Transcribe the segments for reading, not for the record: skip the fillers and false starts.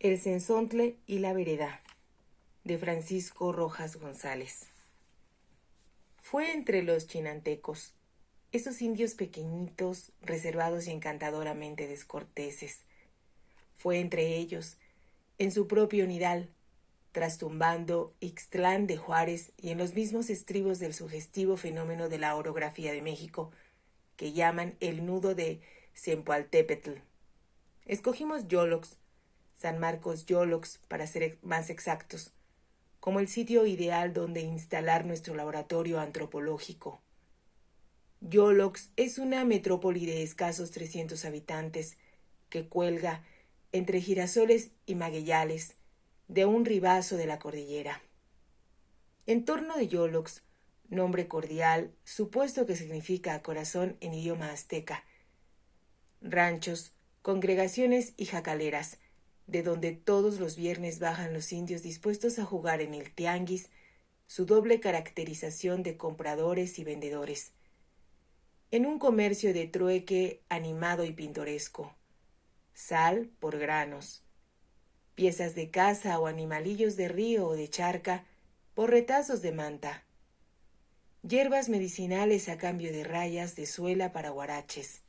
El cenzontle y la vereda, de Francisco Rojas González. Fue entre los chinantecos, esos indios pequeñitos, reservados y encantadoramente descorteses. Fue entre ellos, en su propio nidal, trastumbando Ixtlán de Juárez y en los mismos estribos del sugestivo fenómeno de la orografía de México, que llaman el nudo de Zempoaltépetl. Escogimos Yolox, San Marcos Yolox, para ser más exactos, como el sitio ideal donde instalar nuestro laboratorio antropológico. Yolox es una metrópoli de escasos 300 habitantes que cuelga entre girasoles y magueyales de un ribazo de la cordillera. En torno de Yolox, nombre cordial, supuesto que significa corazón en idioma azteca, ranchos, congregaciones y jacaleras, de donde todos los viernes bajan los indios dispuestos a jugar en el tianguis su doble caracterización de compradores y vendedores, en un comercio de trueque animado y pintoresco, sal por granos, piezas de caza o animalillos de río o de charca por retazos de manta, hierbas medicinales a cambio de rayas de suela para guaraches,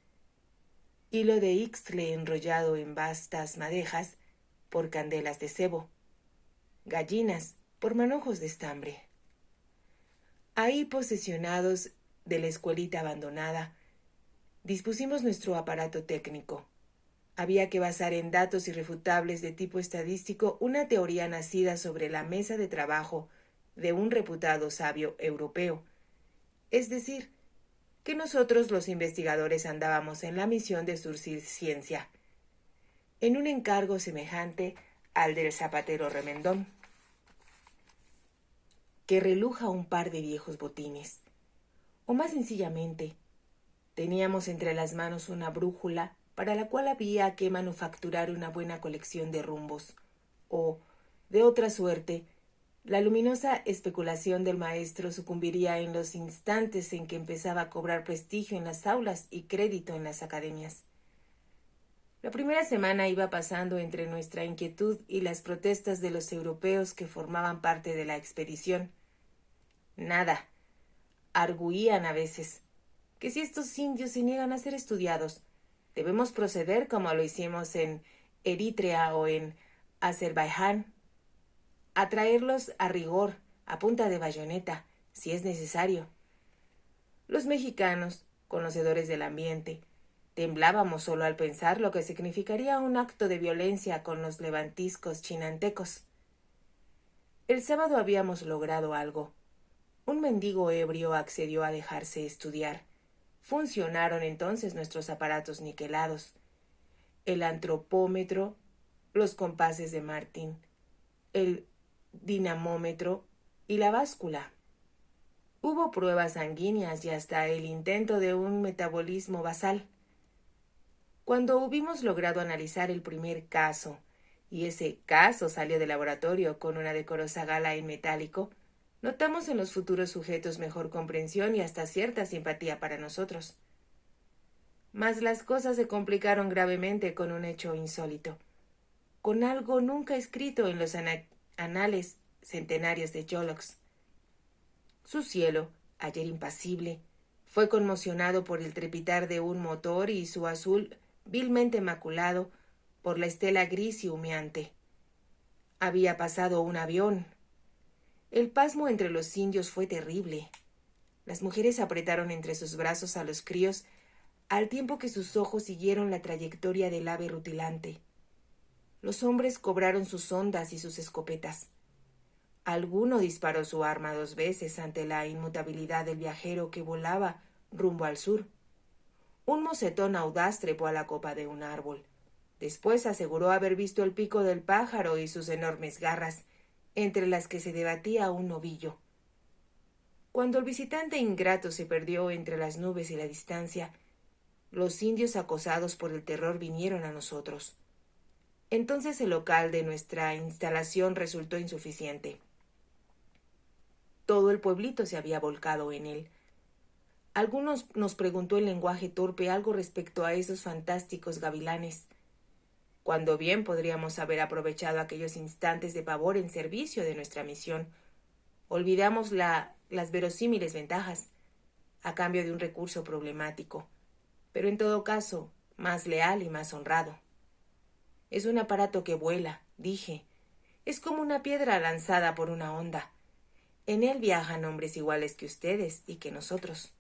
hilo de ixtle enrollado en vastas madejas por candelas de cebo, gallinas por manojos de estambre. Ahí, posesionados de la escuelita abandonada, dispusimos nuestro aparato técnico. Había que basar en datos irrefutables de tipo estadístico una teoría nacida sobre la mesa de trabajo de un reputado sabio europeo. Es decir, que nosotros los investigadores andábamos en la misión de surcir ciencia, en un encargo semejante al del zapatero remendón, que reluja un par de viejos botines. O más sencillamente, teníamos entre las manos una brújula para la cual había que manufacturar una buena colección de rumbos, o, de otra suerte, la luminosa especulación del maestro sucumbiría en los instantes en que empezaba a cobrar prestigio en las aulas y crédito en las academias. La primera semana iba pasando entre nuestra inquietud y las protestas de los europeos que formaban parte de la expedición. Nada. Arguían a veces que si estos indios se niegan a ser estudiados, debemos proceder como lo hicimos en Eritrea o en Azerbaiyán, atraerlos a rigor, a punta de bayoneta, si es necesario. Los mexicanos, conocedores del ambiente, temblábamos solo al pensar lo que significaría un acto de violencia con los levantiscos chinantecos. El sábado habíamos logrado algo. Un mendigo ebrio accedió a dejarse estudiar. Funcionaron entonces nuestros aparatos niquelados, el antropómetro, los compases de Martin, el dinamómetro y la báscula. Hubo pruebas sanguíneas y hasta el intento de un metabolismo basal. Cuando hubimos logrado analizar el primer caso, y ese caso salió del laboratorio con una decorosa gala en metálico, notamos en los futuros sujetos mejor comprensión y hasta cierta simpatía para nosotros. Mas las cosas se complicaron gravemente con un hecho insólito, con algo nunca escrito en los anales centenarios de Yolox. Su cielo, ayer impasible, fue conmocionado por el trepitar de un motor y su azul vilmente maculado por la estela gris y humeante. Había pasado un avión. El pasmo entre los indios fue terrible. Las mujeres apretaron entre sus brazos a los críos al tiempo que sus ojos siguieron la trayectoria del ave rutilante. Los hombres cobraron sus hondas y sus escopetas. Alguno disparó su arma 2 veces ante la inmutabilidad del viajero que volaba rumbo al sur. Un mocetón audaz trepó a la copa de un árbol. Después aseguró haber visto el pico del pájaro y sus enormes garras, entre las que se debatía un novillo. Cuando el visitante ingrato se perdió entre las nubes y la distancia, los indios acosados por el terror vinieron a nosotros. Entonces el local de nuestra instalación resultó insuficiente. Todo el pueblito se había volcado en él. Algunos nos preguntó en lenguaje torpe algo respecto a esos fantásticos gavilanes. cuando bien podríamos haber aprovechado aquellos instantes de pavor en servicio de nuestra misión. Olvidamos las verosímiles ventajas, a cambio de un recurso problemático, pero en todo caso, más leal y más honrado. Es un aparato que vuela, dije. Es como una piedra lanzada por una onda. En él viajan hombres iguales que ustedes y que nosotros.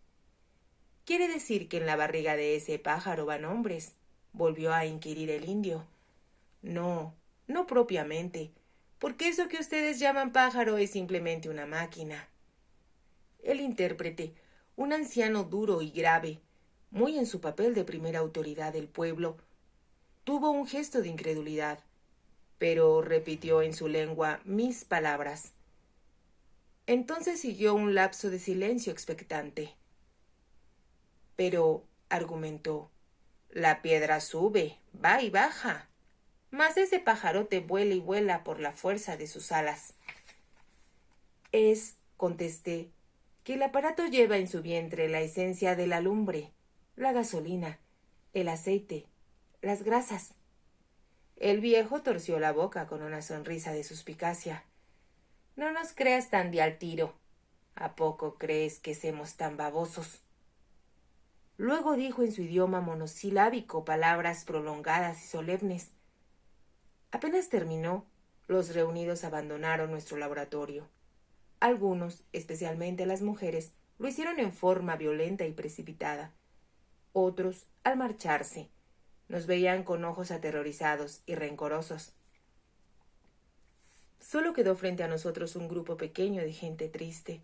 ¿Quiere decir que en la barriga de ese pájaro van hombres?, volvió a inquirir el indio. No, no propiamente, porque eso que ustedes llaman pájaro es simplemente una máquina. El intérprete, un anciano duro y grave, muy en su papel de primera autoridad del pueblo, tuvo un gesto de incredulidad, pero repitió en su lengua mis palabras. Entonces siguió un lapso de silencio expectante. Pero, argumentó, la piedra sube, va y baja, mas ese pajarote vuela y vuela por la fuerza de sus alas. Contesté, que el aparato lleva en su vientre la esencia de la lumbre, la gasolina, el aceite, las grasas. El viejo torció la boca con una sonrisa de suspicacia. No nos creas tan de al tiro. ¿A poco crees que semos tan babosos? Luego dijo en su idioma monosilábico palabras prolongadas y solemnes. Apenas terminó, los reunidos abandonaron nuestro laboratorio. Algunos, especialmente las mujeres, lo hicieron en forma violenta y precipitada. Otros, al marcharse, nos veían con ojos aterrorizados y rencorosos. Solo quedó frente a nosotros un grupo pequeño de gente triste,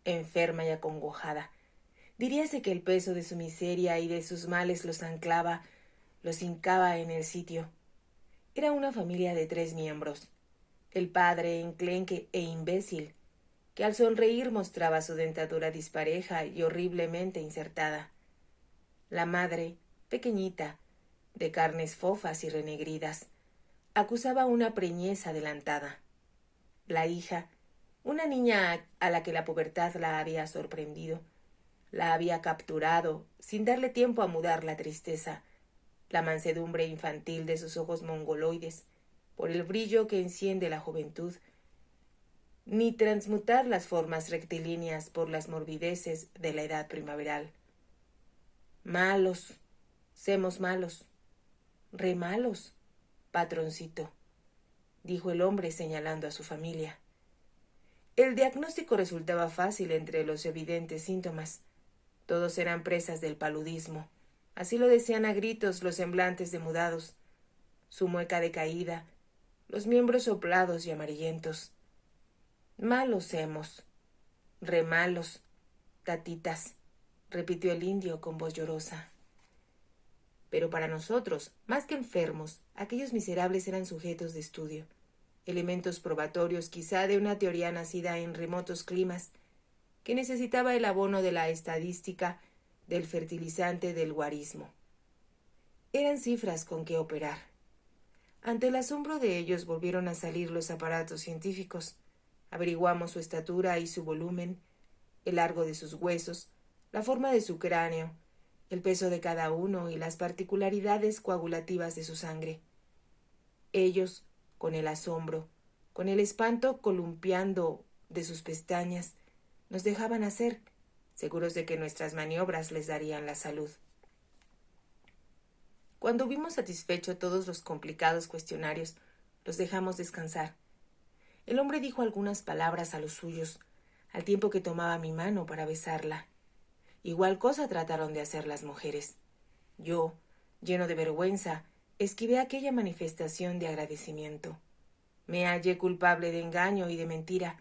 enferma y acongojada. Diríase que el peso de su miseria y de sus males los anclaba, los hincaba en el sitio. Era una familia de 3 miembros. El padre, enclenque e imbécil, que al sonreír mostraba su dentadura dispareja y horriblemente insertada. La madre, pequeñita, de carnes fofas y renegridas, acusaba una preñez adelantada. La hija, una niña a la que la pubertad la había sorprendido, la había capturado, sin darle tiempo a mudar la tristeza, la mansedumbre infantil de sus ojos mongoloides, por el brillo que enciende la juventud, ni transmutar las formas rectilíneas por las morbideces de la edad primaveral. Malos, semos malos, re malos, patroncito, dijo el hombre señalando a su familia. El diagnóstico resultaba fácil entre los evidentes síntomas. Todos eran presas del paludismo. Así lo decían a gritos los semblantes demudados, su mueca decaída, los miembros soplados y amarillentos. Malos hemos, re malos, tatitas, repitió el indio con voz llorosa. Pero para nosotros, más que enfermos, aquellos miserables eran sujetos de estudio, elementos probatorios quizá de una teoría nacida en remotos climas, que necesitaba el abono de la estadística, del fertilizante del guarismo. Eran cifras con que operar. Ante el asombro de ellos volvieron a salir los aparatos científicos. Averiguamos su estatura y su volumen, el largo de sus huesos, la forma de su cráneo, el peso de cada uno y las particularidades coagulativas de su sangre. Ellos, con el asombro, con el espanto columpiando de sus pestañas, nos dejaban hacer, seguros de que nuestras maniobras les darían la salud. Cuando hubimos satisfecho todos los complicados cuestionarios, los dejamos descansar. El hombre dijo algunas palabras a los suyos, al tiempo que tomaba mi mano para besarla. Igual cosa trataron de hacer las mujeres. Yo, lleno de vergüenza, esquivé aquella manifestación de agradecimiento. Me hallé culpable de engaño y de mentira,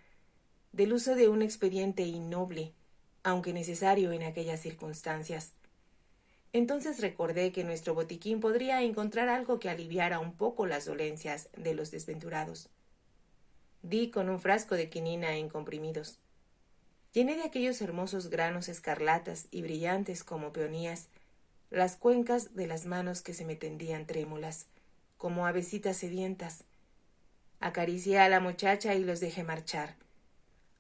del uso de un expediente innoble, aunque necesario en aquellas circunstancias. Entonces recordé que nuestro botiquín podría encontrar algo que aliviara un poco las dolencias de los desventurados. Di con un frasco de quinina en comprimidos. Llené de aquellos hermosos granos escarlatas y brillantes como peonías las cuencas de las manos que se me tendían trémulas, como avecitas sedientas. Acaricié a la muchacha y los dejé marchar.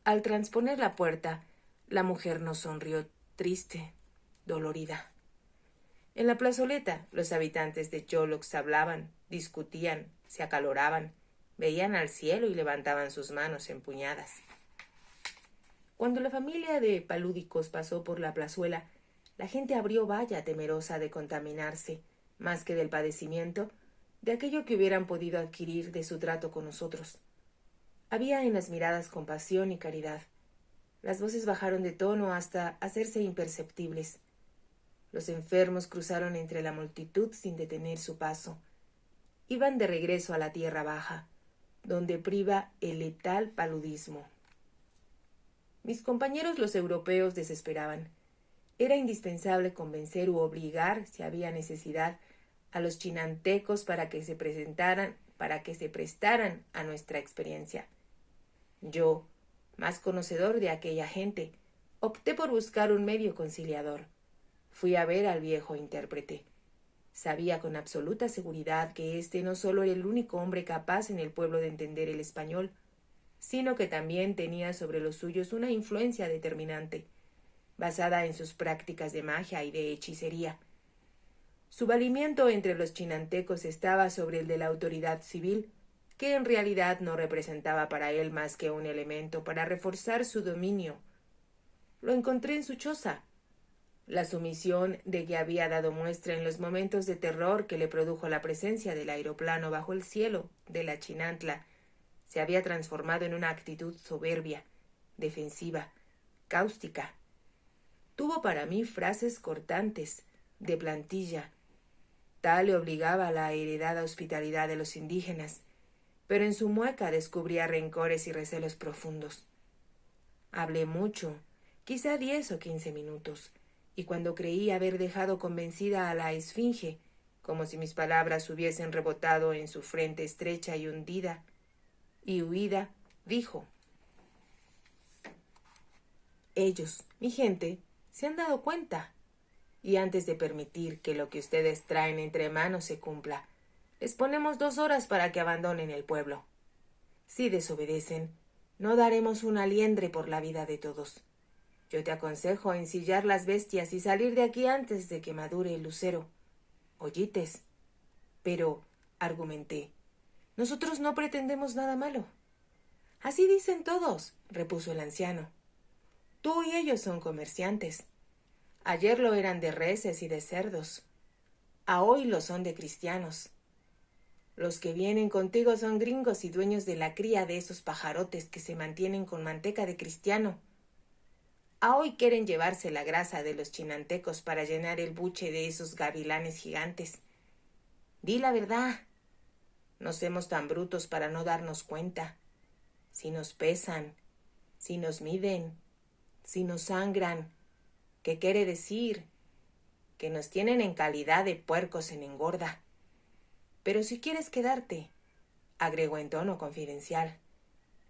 Al transponer la puerta, la mujer nos sonrió triste, dolorida. En la plazoleta, los habitantes de Yolox hablaban, discutían, se acaloraban, veían al cielo y levantaban sus manos empuñadas. Cuando la familia de palúdicos pasó por la plazuela, la gente abrió valla temerosa de contaminarse, más que del padecimiento, de aquello que hubieran podido adquirir de su trato con nosotros. Había en las miradas compasión y caridad. Las voces bajaron de tono hasta hacerse imperceptibles. Los enfermos cruzaron entre la multitud sin detener su paso. Iban de regreso a la tierra baja, donde priva el letal paludismo. Mis compañeros los europeos desesperaban. Era indispensable convencer u obligar, si había necesidad, a los chinantecos para que se prestaran a nuestra experiencia. Yo, más conocedor de aquella gente, opté por buscar un medio conciliador. Fui a ver al viejo intérprete. Sabía con absoluta seguridad que éste no solo era el único hombre capaz en el pueblo de entender el español, sino que también tenía sobre los suyos una influencia determinante, basada en sus prácticas de magia y de hechicería. Su valimiento entre los chinantecos estaba sobre el de la autoridad civil, que en realidad no representaba para él más que un elemento para reforzar su dominio. Lo encontré en su choza. La sumisión de que había dado muestra en los momentos de terror que le produjo la presencia del aeroplano bajo el cielo de la Chinantla se había transformado en una actitud soberbia, defensiva, cáustica. Tuvo para mí frases cortantes, de plantilla. Tal le obligaba a la heredada hospitalidad de los indígenas, pero en su mueca descubría rencores y recelos profundos. Hablé mucho, quizá 10 o 15 minutos, y cuando creí haber dejado convencida a la esfinge, como si mis palabras hubiesen rebotado en su frente estrecha y hundida y huida, dijo: ellos, mi gente, se han dado cuenta, y antes de permitir que lo que ustedes traen entre manos se cumpla, les ponemos 2 horas para que abandonen el pueblo. Si desobedecen, no daremos una liendre por la vida de todos. Yo te aconsejo ensillar las bestias y salir de aquí antes de que madure el lucero. ¿Oyites? Pero, argumenté, nosotros no pretendemos nada malo. Así dicen todos, repuso el anciano. Tú y ellos son comerciantes. Ayer lo eran de reses y de cerdos. A hoy lo son de cristianos. Los que vienen contigo son gringos y dueños de la cría de esos pajarotes que se mantienen con manteca de cristiano. A hoy quieren llevarse la grasa de los chinantecos para llenar el buche de esos gavilanes gigantes. Di la verdad. No somos tan brutos para no darnos cuenta. Si nos pesan, si nos miden, si nos sangran, ¿qué quiere decir? Que nos tienen en calidad de puercos en engorda. Pero si quieres quedarte, agregó en tono confidencial,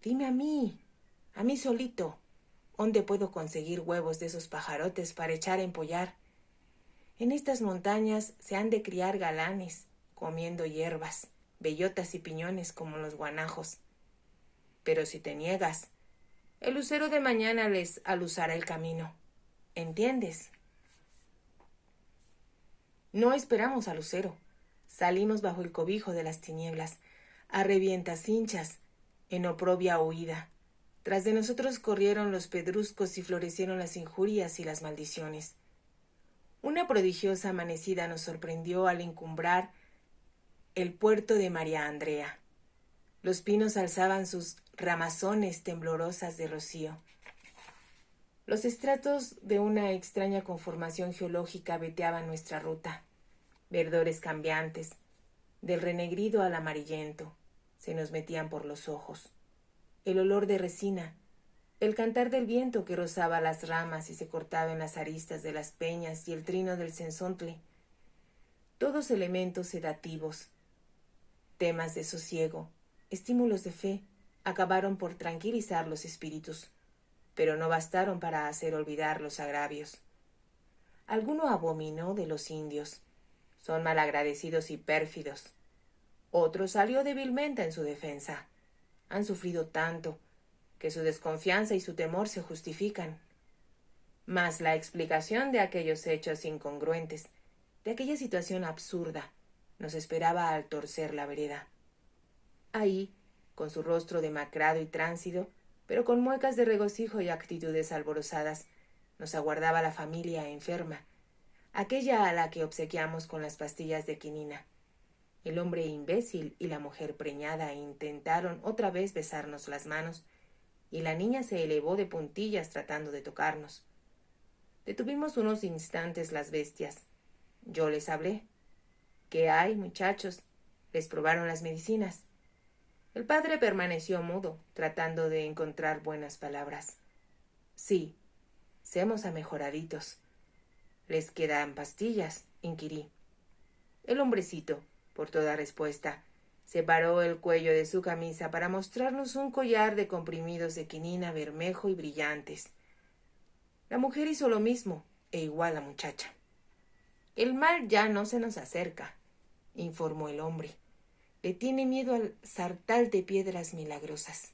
dime a mí solito, ¿dónde puedo conseguir huevos de esos pajarotes para echar a empollar? En estas montañas se han de criar galanes, comiendo hierbas, bellotas y piñones como los guanajos. Pero si te niegas, el lucero de mañana les aluzará el camino. ¿Entiendes? No esperamos al lucero. Salimos bajo el cobijo de las tinieblas, a revientas hinchas, en oprobia huida. Tras de nosotros corrieron los pedruscos y florecieron las injurias y las maldiciones. Una prodigiosa amanecida nos sorprendió al encumbrar el puerto de María Andrea. Los pinos alzaban sus ramazones temblorosas de rocío. Los estratos de una extraña conformación geológica veteaban nuestra ruta. Verdores cambiantes, del renegrido al amarillento, se nos metían por los ojos. El olor de resina, el cantar del viento que rozaba las ramas y se cortaba en las aristas de las peñas y el trino del cenzontle. Todos elementos sedativos, temas de sosiego, estímulos de fe, acabaron por tranquilizar los espíritus, pero no bastaron para hacer olvidar los agravios. Alguno abominó de los indios. Son malagradecidos y pérfidos. Otro salió débilmente en su defensa. Han sufrido tanto que su desconfianza y su temor se justifican. Mas la explicación de aquellos hechos incongruentes de aquella situación absurda, nos esperaba al torcer la vereda. Ahí, con su rostro demacrado y tránsido, pero con muecas de regocijo y actitudes alborozadas, nos aguardaba la familia enferma, aquella a la que obsequiamos con las pastillas de quinina. El hombre imbécil y la mujer preñada intentaron otra vez besarnos las manos, y la niña se elevó de puntillas tratando de tocarnos. Detuvimos unos instantes las bestias. Yo les hablé. ¿Qué hay, muchachos? Les probaron las medicinas. El padre permaneció mudo, tratando de encontrar buenas palabras. Sí, semos amejoraditos. ¿Les quedan pastillas? Inquirí. El hombrecito, por toda respuesta, separó el cuello de su camisa para mostrarnos un collar de comprimidos de quinina bermejo y brillantes. La mujer hizo lo mismo, e igual la muchacha. El mal ya no se nos acerca, informó el hombre. Le tiene miedo al sartal de piedras milagrosas.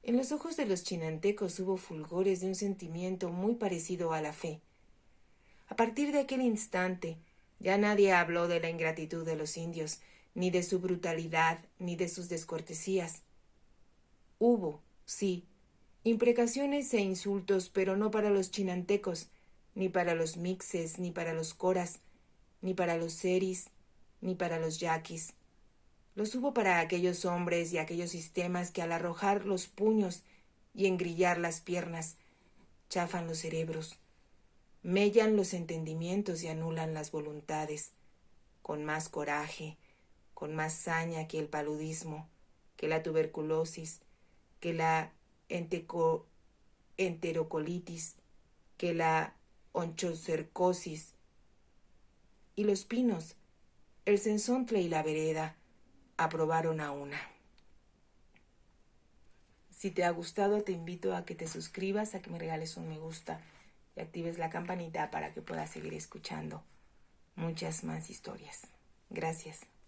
En los ojos de los chinantecos hubo fulgores de un sentimiento muy parecido a la fe. A partir de aquel instante, ya nadie habló de la ingratitud de los indios, ni de su brutalidad, ni de sus descortesías. Hubo, sí, imprecaciones e insultos, pero no para los chinantecos, ni para los mixes, ni para los coras, ni para los seris, ni para los yaquis. Los hubo para aquellos hombres y aquellos sistemas que al arrojar los puños y engrillar las piernas, chafan los cerebros, mellan los entendimientos y anulan las voluntades, con más coraje, con más saña que el paludismo, que la tuberculosis, que la enterocolitis, que la onchocercosis. Y los pinos, el cenzontle y la vereda aprobaron a una. Si te ha gustado, te invito a que te suscribas, a que me regales un me gusta y actives la campanita para que puedas seguir escuchando muchas más historias. Gracias.